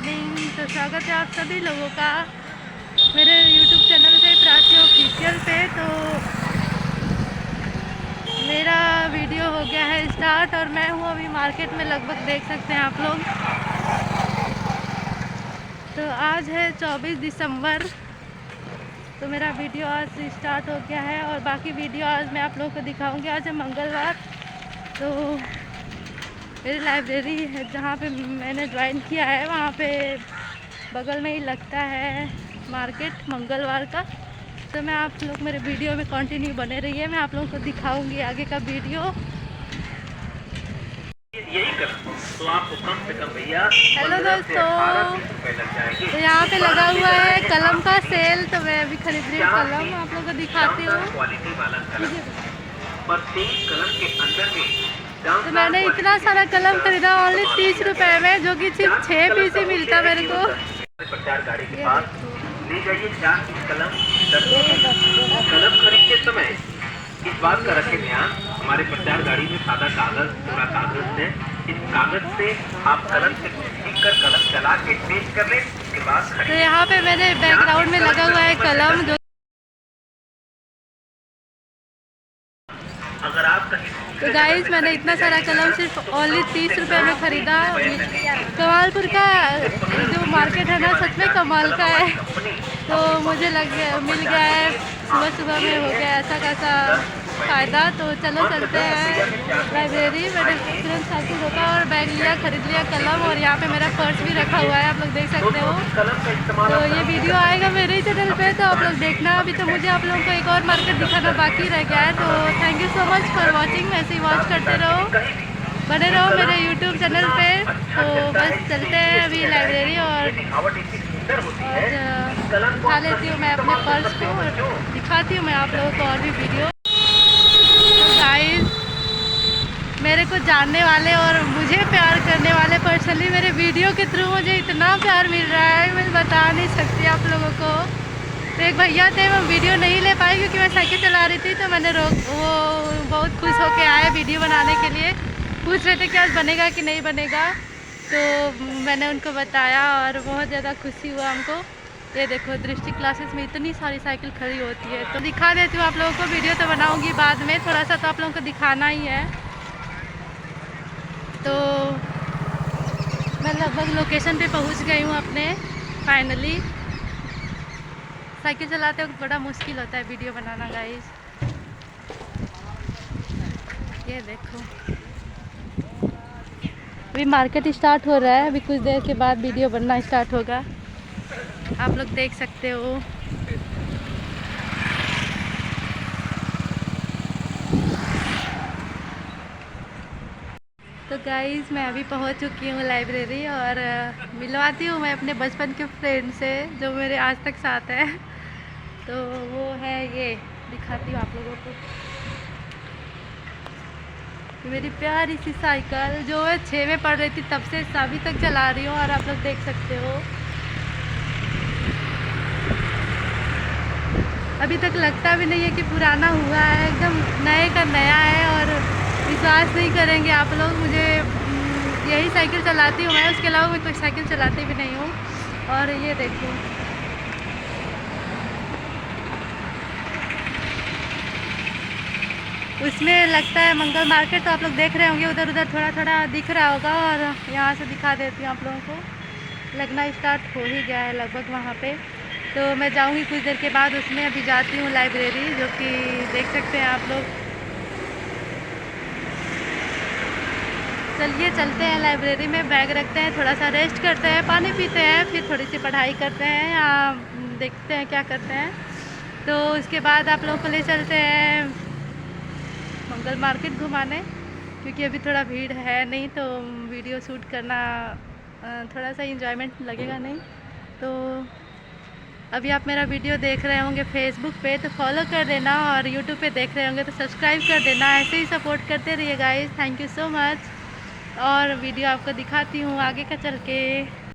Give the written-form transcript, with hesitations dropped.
Morning. तो स्वागत है आप सभी लोगों का मेरे YouTube चैनल पे प्राची ऑफिशियल पे। तो मेरा वीडियो हो गया है स्टार्ट और मैं हूँ अभी मार्केट में, लगभग देख सकते हैं आप लोग। तो आज है 24 दिसंबर। तो मेरा वीडियो आज स्टार्ट हो गया है और बाकी वीडियो आज मैं आप लोगों को दिखाऊंगी। आज है मंगलवार। तो मेरी लाइब्रेरी है जहाँ पे मैंने ज्वाइन किया है, वहाँ पे बगल में ही लगता है मार्केट मंगलवार का। तो मैं आप लोग मेरे वीडियो में कंटिन्यू बने रहिए, मैं आप लोगों को दिखाऊंगी आगे का वीडियो। यही कर तो आपको कम से कम भैया। हेलो दोस्तों, तो यहाँ पे लगा हुआ है कलम का सेल। तो मैं अभी खरीद रही हूँ कलम, आप लोगों को दिखाती हूँ। क्वालिटी वाला कलम प्रत्येक कलम के अंदर में। तो मैंने इतना सारा कलम खरीदा ओनली 30 रुपए में, जो कि सिर्फ 6 पीस ही मिलता मेरे को। प्रचार गाड़ी के पास ले जाइए 4 कलम। कलम खरीदते समय इस बात का रखें ध्यान, हमारे प्रचार गाड़ी में सादा कागज, पूरा कागज है। इस कागज से आप कलम से लिख कर कलम चला के पेश कर लें, उसके बाद तो यहाँ पे मेरे बैकग्राउंड में लगा हुआ है कलम, जो अगर आप कहीं तो गाइस मैंने इतना सारा कलम सिर्फ ओनली 30 रुपए में ख़रीदा। कमालपुर का जो मार्केट है ना, सच में कमाल का है। तो मुझे मिल गया है, सुबह सुबह में हो गया ऐसा कैसा फ़ायदा। तो चलो चलते हैं लाइब्रेरी। मैंने तुरंत साइकिल रोका और बैग लिया, ख़रीद लिया कलम। और यहाँ पे मेरा पर्स भी रखा हुआ है, आप लोग देख सकते हो। तो ये वीडियो आएगा मेरे ही चैनल पे, तो आप लोग देखना। अभी तो मुझे आप लोगों को एक और मार्केट दिखाना बाकी रह गया है। तो thank you so much for watching. ऐसे ही वॉच करते रहो, बने रहो मेरे यूट्यूब चैनल पे। तो बस चलते हैं अभी लाइब्रेरी और दिखा लेती हूँ मैं अपने पर्स को और दिखाती हूँ मैं आप लोगों को और भी वीडियो। गाइस, मेरे को जानने वाले और मुझे प्यार करने वाले पर्सनली मेरे वीडियो के थ्रू मुझे इतना प्यार मिल रहा है, मैं बता नहीं सकती आप लोगों को। तो एक भैया थे, मैं वीडियो नहीं ले पाई क्योंकि मैं साइकिल चला रही थी। तो मैंने वो बहुत खुश होके आए वीडियो बनाने के लिए, पूछ रहे थे कि आज बनेगा कि नहीं बनेगा। तो मैंने उनको बताया और बहुत ज़्यादा खुशी हुआ हमको। ये देखो, दृष्टि क्लासेस में इतनी सारी साइकिल खड़ी होती है। तो दिखा देती हूँ आप लोगों को, वीडियो तो बनाऊंगी बाद में, थोड़ा सा तो आप लोगों को दिखाना ही है। तो मैं लगभग लोकेशन पे पहुँच गई हूँ अपने फाइनली। साइकिल चलाते वक्त बड़ा मुश्किल होता है वीडियो बनाना गाइस। ये देखो, अभी मार्केट स्टार्ट हो रहा है, अभी कुछ देर के बाद वीडियो बनना स्टार्ट होगा, आप लोग देख सकते हो। तो गाइस मैं अभी पहुंच चुकी हूँ लाइब्रेरी और मिलवाती हूँ मैं अपने बचपन के फ्रेंड से जो मेरे आज तक साथ है। तो वो है, ये दिखाती हूँ आप लोगों को, मेरी प्यारी सी साइकिल जो है 6 में पढ़ रही थी तब से अभी तक चला रही हूँ और आप लोग देख सकते हो। अभी तक लगता भी नहीं है कि पुराना हुआ है, एकदम नए का नया है। और विश्वास नहीं करेंगे आप लोग, मुझे यही साइकिल चलाती हूँ मैं, उसके अलावा मैं कोई साइकिल चलाती भी नहीं हूँ। और ये देखो, उसमें लगता है मंगल मार्केट। तो आप लोग देख रहे होंगे, उधर उधर थोड़ा थोड़ा दिख रहा होगा। और यहाँ से दिखा देती हूँ आप लोगों को, लगना स्टार्ट हो ही गया है लगभग वहाँ पे। तो मैं जाऊँगी कुछ देर के बाद उसमें। अभी जाती हूँ लाइब्रेरी, जो कि देख सकते हैं आप लोग। चलिए चलते हैं लाइब्रेरी में, बैग रखते हैं, थोड़ा सा रेस्ट करते हैं, पानी पीते हैं, फिर थोड़ी सी पढ़ाई करते हैं या देखते हैं क्या करते हैं। तो उसके बाद आप लोगों को ले चलते हैं मंगल मार्केट घुमाने, क्योंकि अभी थोड़ा भीड़ है नहीं, तो वीडियो शूट करना थोड़ा सा इंजॉयमेंट लगेगा नहीं। तो अभी आप मेरा वीडियो देख रहे होंगे फेसबुक पे, तो फॉलो कर देना। और यूट्यूब पे देख रहे होंगे तो सब्सक्राइब कर देना। ऐसे ही सपोर्ट करते रहिए guys, thank you so much. और वीडियो आपको दिखाती हूँ आगे का चल के।